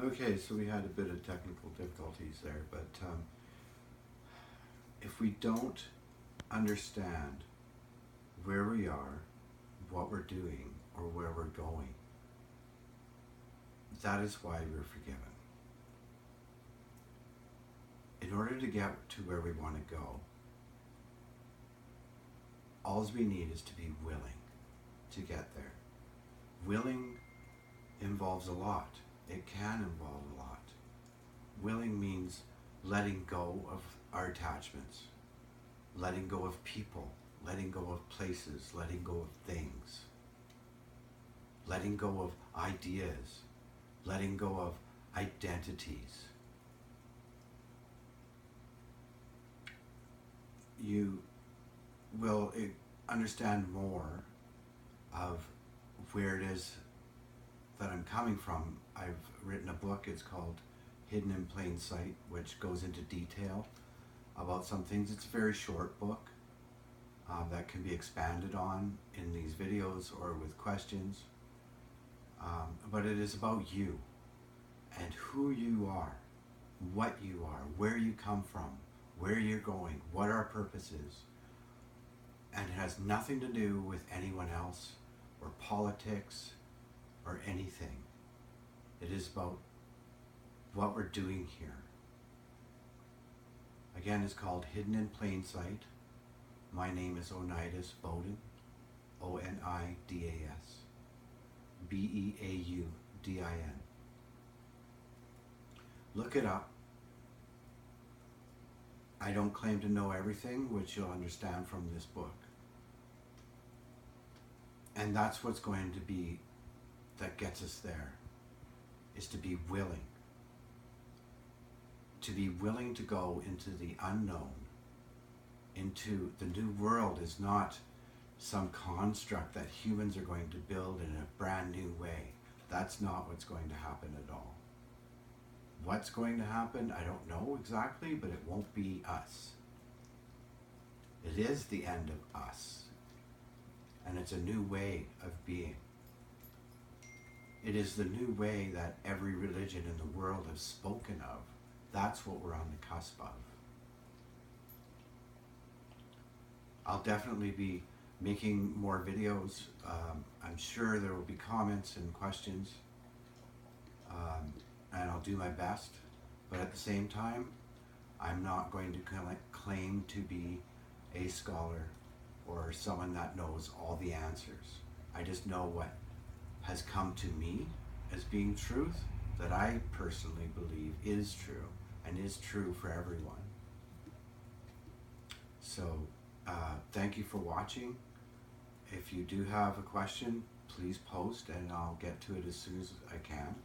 Okay, so we had a bit of technical difficulties there, but if we don't understand where we are, what we're doing, or where we're going, that is why we're forgiven. In order to get to where we want to go, all we need is to be willing to get there. Willing involves a lot. It can involve a lot. Willing means letting go of our attachments, letting go of people, letting go of places, letting go of things, letting go of ideas, letting go of identities. You will understand more of where it is that I'm coming from. I've written a book, it's called Hidden in Plain Sight, which goes into detail about some things. It's a very short book that can be expanded on in these videos or with questions. But it is about you and who you are, what you are, where you come from, where you're going, what our purpose is. And it has nothing to do with anyone else or politics or anything. It is about what we're doing here. Again, it's called Hidden in Plain Sight. My name is Onidas Beaudin, Onidas, Beaudin. Look it up. I don't claim to know everything, which you'll understand from this book. And that's what's going to be, that gets us there, is to be willing. To be willing to go into the unknown, into the new world is not some construct that humans are going to build in a brand new way. That's not what's going to happen at all. What's going to happen, I don't know exactly, but it won't be us. It is the end of us. And it's a new way of being. It is the new way that every religion in the world has spoken of. That's what we're on the cusp of. I'll definitely be making more videos. I'm sure there will be comments and questions. And I'll do my best. But at the same time, I'm not going to claim to be a scholar or someone that knows all the answers. I just know what has come to me as being truth that I personally believe is true and is true for everyone. So thank you for watching. If you do have a question, please post and I'll get to it as soon as I can.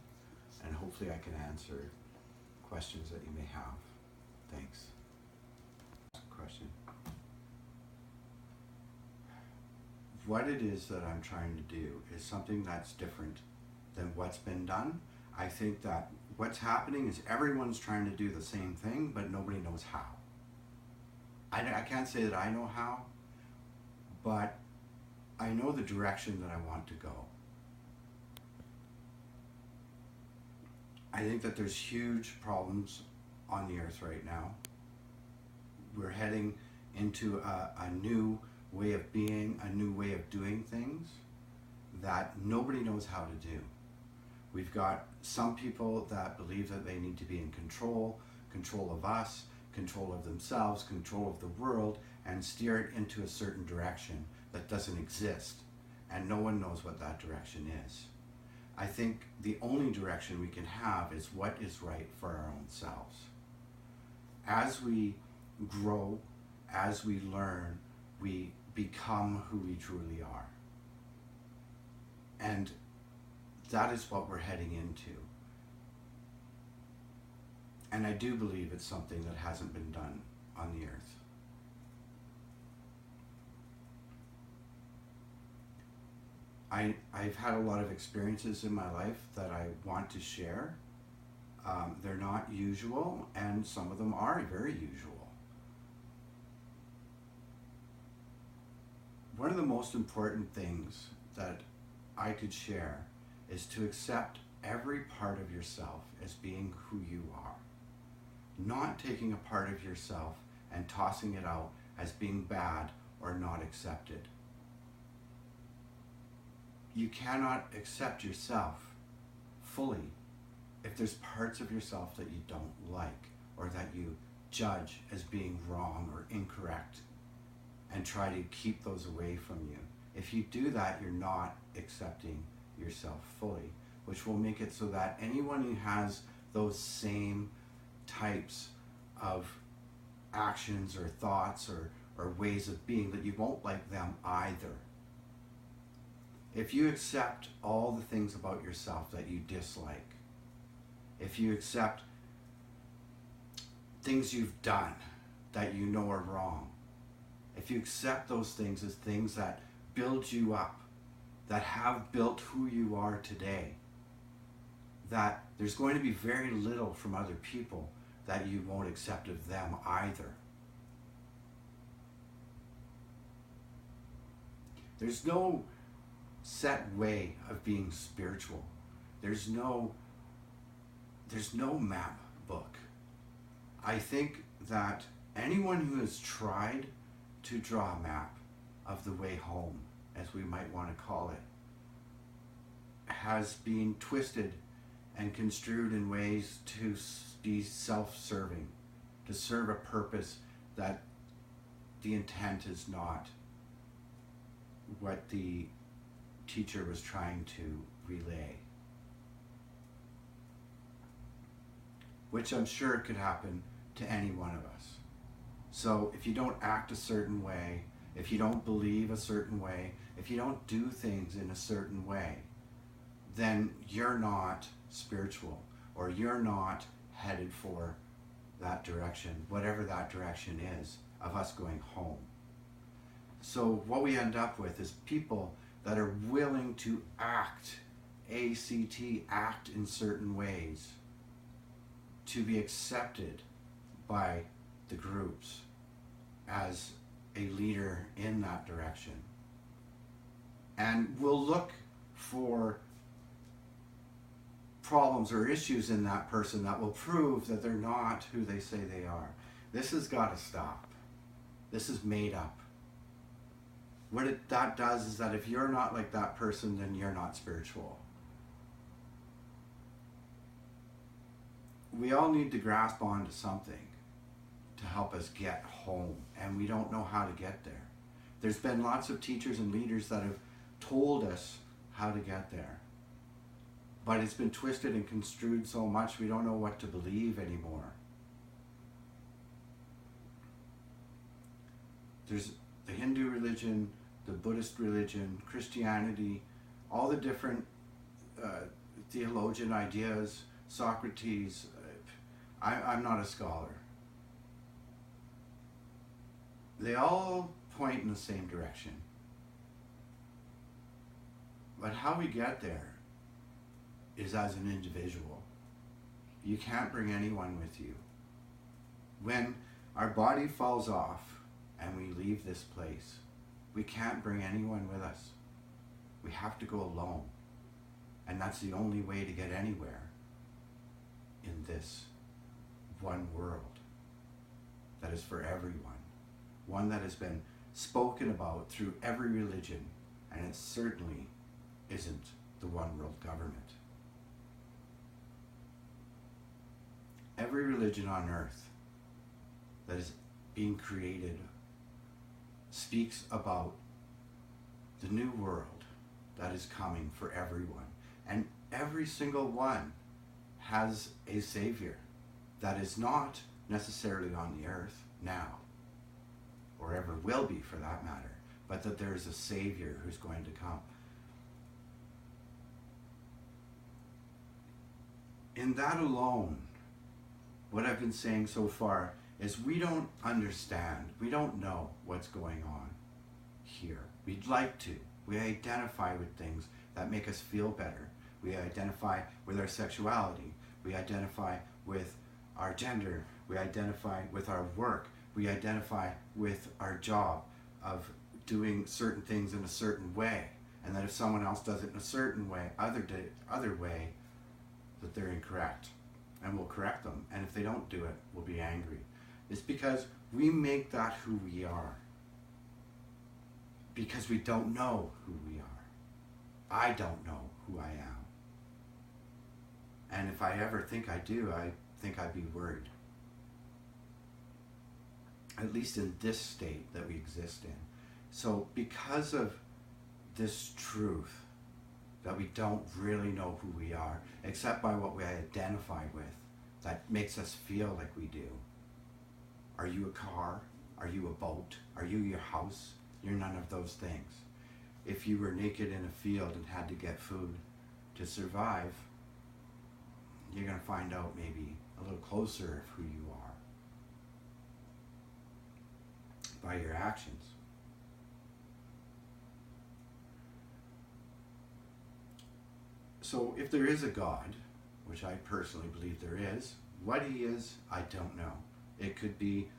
And hopefully I can answer questions that you may have. Thanks. Question. What it is that I'm trying to do is something that's different than what's been done. I think that what's happening is everyone's trying to do the same thing, but nobody knows how. I can't say that I know how, but I know the direction that I want to go. I think that there's huge problems on the earth right now. We're heading into a new way of being, a new way of doing things that nobody knows how to do. We've got some people that believe that they need to be in control of us, control of themselves, control of the world, and steer it into a certain direction that doesn't exist. And no one knows what that direction is. I think the only direction we can have is what is right for our own selves. As we grow, as we learn, we become who we truly are. And that is what we're heading into. And I do believe it's something that hasn't been done on the earth. I've had a lot of experiences in my life that I want to share. They're not usual, and some of them are very usual. One of the most important things that I could share is to accept every part of yourself as being who you are, not taking a part of yourself and tossing it out as being bad or not accepted. You cannot accept yourself fully if there's parts of yourself that you don't like or that you judge as being wrong or incorrect and try to keep those away from you. If you do that, you're not accepting yourself fully, which will make it so that anyone who has those same types of actions or thoughts or ways of being, that you won't like them either. If you accept all the things about yourself that you dislike, if you accept things you've done that you know are wrong, if you accept those things as things that build you up, that have built who you are today, that there's going to be very little from other people that you won't accept of them either. There's no set way of being spiritual. There's no map book. I think that anyone who has tried to draw a map of the way home, as we might want to call it, has been twisted and construed in ways to be self-serving, to serve a purpose that the intent is not what the teacher was trying to relay. Which I'm sure could happen to any one of us. So if you don't act a certain way, if you don't believe a certain way, if you don't do things in a certain way, then you're not spiritual, or you're not headed for that direction, whatever that direction is of us going home. So what we end up with is people that are willing to act in certain ways to be accepted by the groups as a leader in that direction. And will look for problems or issues in that person that will prove that they're not who they say they are. This has got to stop. This is made up. What that does is that if you're not like that person, then you're not spiritual. We all need to grasp onto something to help us get home, and we don't know how to get there. There's been lots of teachers and leaders that have told us how to get there, but it's been twisted and construed so much we don't know what to believe anymore. There's the Hindu religion, the Buddhist religion, Christianity, all the different theologian ideas, Socrates. I'm not a scholar. They all point in the same direction. But how we get there is as an individual. You can't bring anyone with you. When our body falls off and we leave this place, we can't bring anyone with us. We have to go alone. And that's the only way to get anywhere in this one world that is for everyone. One that has been spoken about through every religion, and it certainly isn't the one world government. Every religion on earth that is being created speaks about the new world that is coming for everyone. And every single one has a savior that is not necessarily on the earth now, or ever will be for that matter, but that there is a savior who's going to come. In that alone, what I've been saying so far is we don't understand, we don't know what's going on here. We'd like to. We identify with things that make us feel better. We identify with our sexuality. We identify with our gender. We identify with our work. We identify with our job of doing certain things in a certain way. And that if someone else does it in a certain way, other way, that they're incorrect, and we'll correct them. And if they don't do it, we'll be angry. It's because we make that who we are. Because we don't know who we are. I don't know who I am. And if I ever think I do, I think I'd be worried. At least in this state that we exist in. So because of this truth, that we don't really know who we are, except by what we identify with, that makes us feel like we do. Are you a car? Are you a boat? Are you your house? You're none of those things. If you were naked in a field and had to get food to survive, you're going to find out maybe a little closer of who you are by your actions. So if there is a God, which I personally believe there is, what he is, I don't know. It could be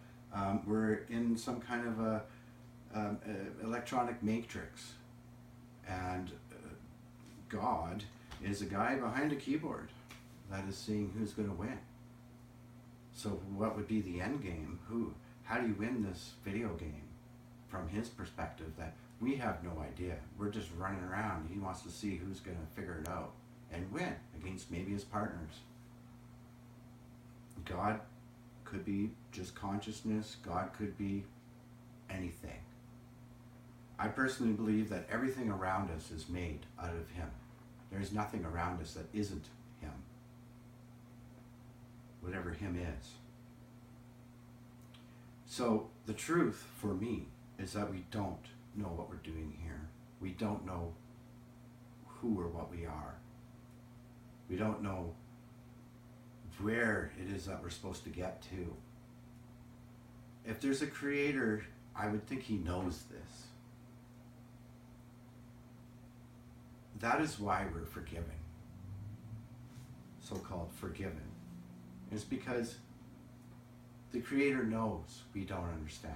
we're in some kind of a electronic matrix, and God is a guy behind a keyboard that is seeing who's going to win. So what would be the end game? How do you win this video game from his perspective that we have no idea? We're just running around. He wants to see who's going to figure it out and win against maybe his partners. God could be just consciousness. God could be anything. I personally believe that everything around us is made out of him. There's nothing around us that isn't him. Whatever him is. So the truth for me is that we don't know what we're doing here. We don't know who or what we are. We don't know where it is that we're supposed to get to. If there's a creator, I would think he knows this. That is why we're forgiven. So-called forgiven. It's because the creator knows we don't understand.